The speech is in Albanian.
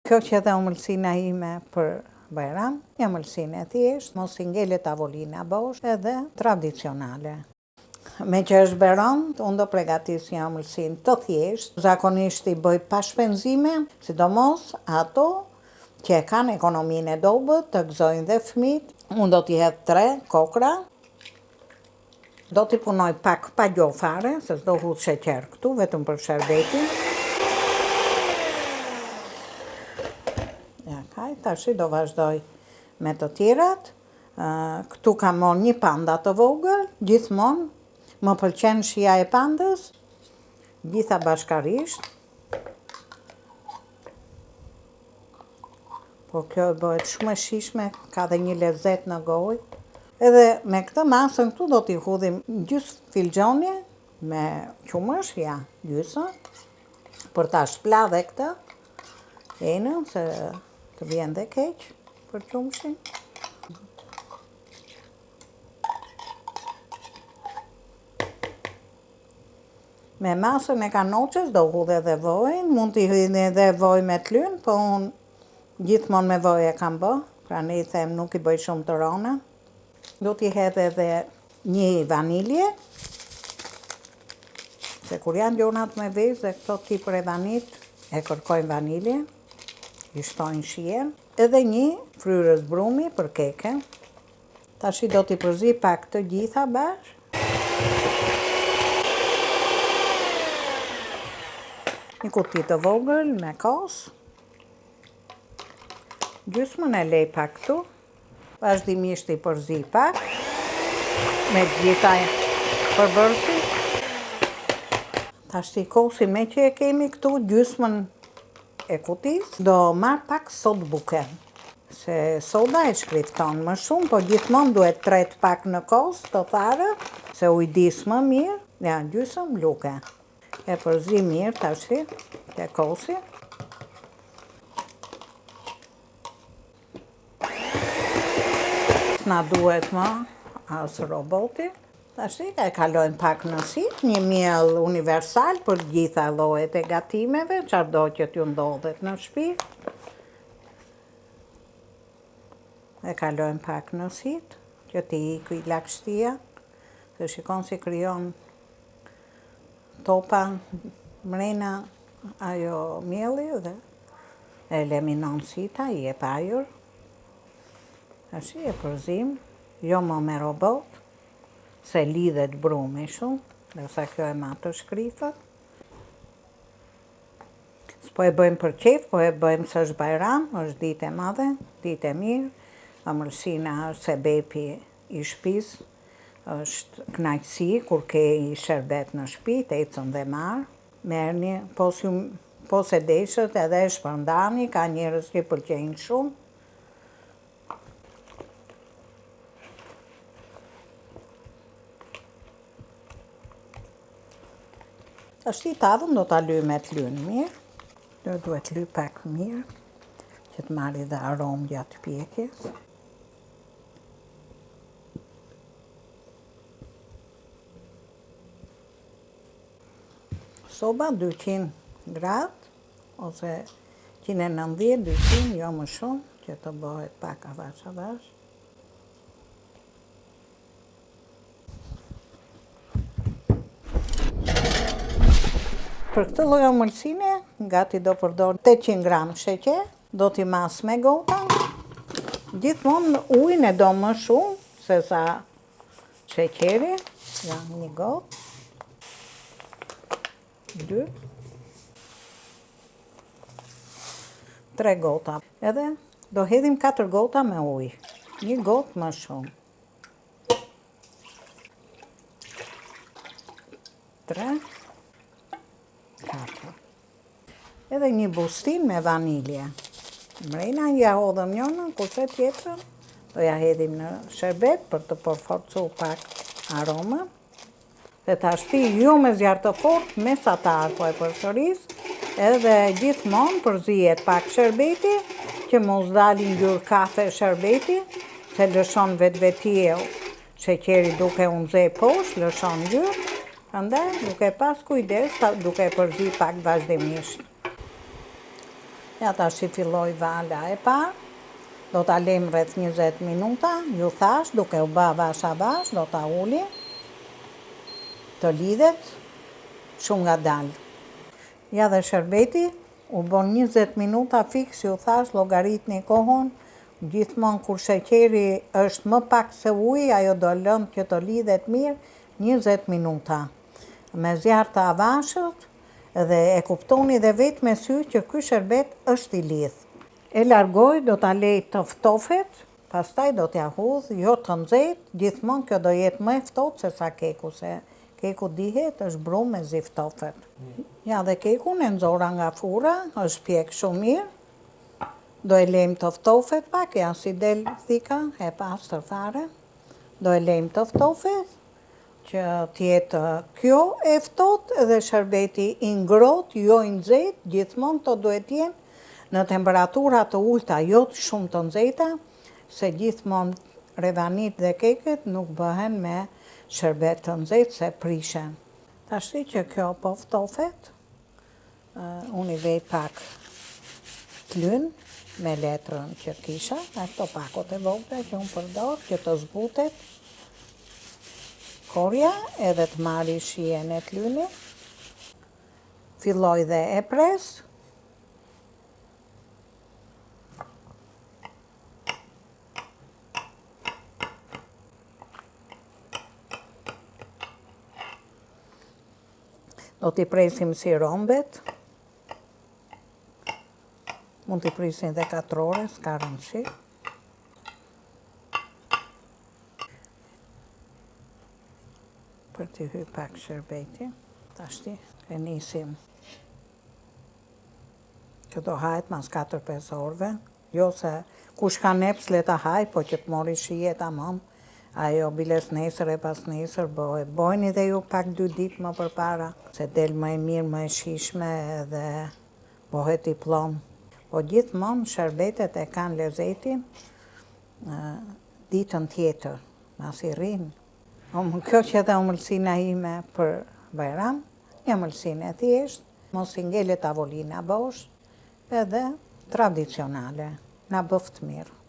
Kjo që edhe ëmbëlsina ime për Bajram, një ëmbëlsinë e thjeshtë, mos i ngele tavolina bosh, edhe tradicionale. Me që është Bajram, unë do pregatis një ëmbëlsinë të thjeshtë, zakonisht i bëj pa shpenzime, sidomos ato që e kanë ekonominë e dobët, të gëzojnë dhe fëmijët. Unë do t'i hedh 3 kokra, do t'i punoj pak pa gjoh fare, se s'do hudh sheqer këtu, vetëm për sherbetin. Tash do vazhdoj me të tjerat. Këtu kam marrë një panda të vogël, gjithmonë më pëlqen shija e pandës, gjitha bashkarisht. Por kjo bëhet shumë e shishme, ka dhe një lezet në gojë. Edhe me këtë masën këtu do t'i hudhim gjysmë filxhoni me qumësh, ja, gjysmë, për ta shpladhe këtë, enën, se të vjen dhe keq për qumshin. Me masën e kanoqës do hudhe edhe vojnë, mund t'i hudhe edhe vojë me t'lyn, po unë gjithmonë me vojë e kam bë, pra ne i them nuk i bëj shumë të rona. Do t'i hedh edhe një vanilje, se kur janë gjonat me vezë dhe këto tipër e vanit e kërkojnë vanilje, i shtojnë shijen, edhe një fryrës brumi për keke. Tashi do t'i përzi pak të gjitha bashkë. Një kuti të vogël me kos. Gjysmën e lej pak këtu. Vazhdimisht i përzi pak. Me gjitha përbërësit. Tashi kosi me që e kemi këtu, gjysmën e kutis, do marr pak sodë buke. Se soda e shkrifton më shumë, po gjithmonë duhet tret pak në kos të thare, se ujdis më mirë, ja, gjysmë luke. E përzi mirë tashi, te kosi. S'na duhet më as roboti. Tashi e kalojnë pak në sit, një miell universal për gjitha llojet e gatimeve, çfarëdo që t'ju ndodhet në shtëpi. E kalojnë pak në sit, që t'i ikë lagështia, se shikon si krijon topa mrena ajo mielli dhe e eliminon sita, i jep ajër. Tashi e përzim, jo më me robot, se lidhet brumi shumë, ndërsa kjo e ma të shkrifët. S'po e bëjmë për qef, po e bëjmë se është Bajram, është ditë e madhe, ditë e mirë, ëmbëlsina është sebepi i shtëpisë, është kënaqësi kur ke i sherbet në shtëpi, të ecën dhe marr, merrni, po se deshët edhe e shpërndani, ka njerëz që i pëlqejnë shumë. Tashi tavën do t'a lyj me t'lyn mirë, duhet lyj pak mirë, që të marrë dhe aromë gjatë pjekjes. Soba 200 gradë, ose 190, 200, jo më shumë, që të bëhet pak avash avash. Për këtë lloj ëmbëlsine, gati do përdor 800 gram sheqer, do t'i mas me gota. Gjithmonë ujin e do më shumë se sa sheqeri, ja, një gotë, 2, 3 gota. Edhe do hedhim 4 gota me ujë, një gotë më shumë. 3, 4. Edhe një bustin me vanilje. Mrena ja hodhëm njënën, kurse tjetërën do ja hedhim në sherbet për të përforcu pak aromën. Dhe tashti jo me zjarr të fortë, mesatar po e përsëris, edhe gjithmonë përzihet pak sherbeti, që mos dalin ngjyrë kafe sherbeti, se lëshon vetvetie sheqeri duke u nxeh poshtë, lëshon ngjyrë. Prandaj duke pas kujdes, duke përzi pak vazhdimisht. Ja tash i filloj vala e parë, do ta lejmë rreth 20 minuta, ju thash, duke u bë avash avash, do ta uli, të lidhet, shumë ngadalë. Ja dhe sherbeti, u bon 20 minuta fiks, ju thash, llogaritni kohën, gjithmonë kur sheqeri është më pak se uji, ajo do lënë që të lidhet mirë 20 minuta. Me zjarr të avashët, dhe e kuptoni dhe vetë me sy që ky sherbet është i lidh. E largoj, do ta lej të ftofet, pastaj do t'ja hudh, jo të nxehtë, gjithmonë kjo do jetë më e ftohtë se sa keku, se keku dihet është bru me zi ftofet. Ja dhe kekun e nxora nga fura, është pjek shumë mirë. Do e lejmë të ftofet pak, ja si del thika, e pastër fare. Do e lejmë të ftofet, që t'jetë kjo e ftohtë dhe sherbeti i ngrohtë, jo i nxehtë, gjithmonë to duhet jenë në temperatura të ulta, jo të shumë të nxehta, se gjithmonë revanit dhe keket nuk bëhen me sherbet të nxehtë se prishen. Tashti që kjo po ftofet, unë i vej pak t'lyn me letrën që kisha, ato pakot e vogla që unë përdor, që të zbutet korja edhe të marri shijen e t'lynit. Filloj dhe e pres. Do t'i presim si rombet. Mund t'i prisin dhe 4 ore, s'ka rëndësi. Për t'i hy pak sherbeti, tashti e nisim që do hajt mas 4-5 orëve, jo se kush ka neps le ta haj, po që t'mori shije tamam, ajo biles nesër e pas nesër bëhet. Bojni dhe ju pak 2 ditë më përpara, se del më e mirë, më e shishme dhe bëhet i plom. Po gjithmonë sherbetet e kanë lezetin ditën tjetër, mas i rrinë. Kjo që edhe ëmbëlsina ime për Bajram, një ëmbëlsinë e thjeshtë, mos i ngele tavolina bosh, edhe tradicionale, na bëft mirë.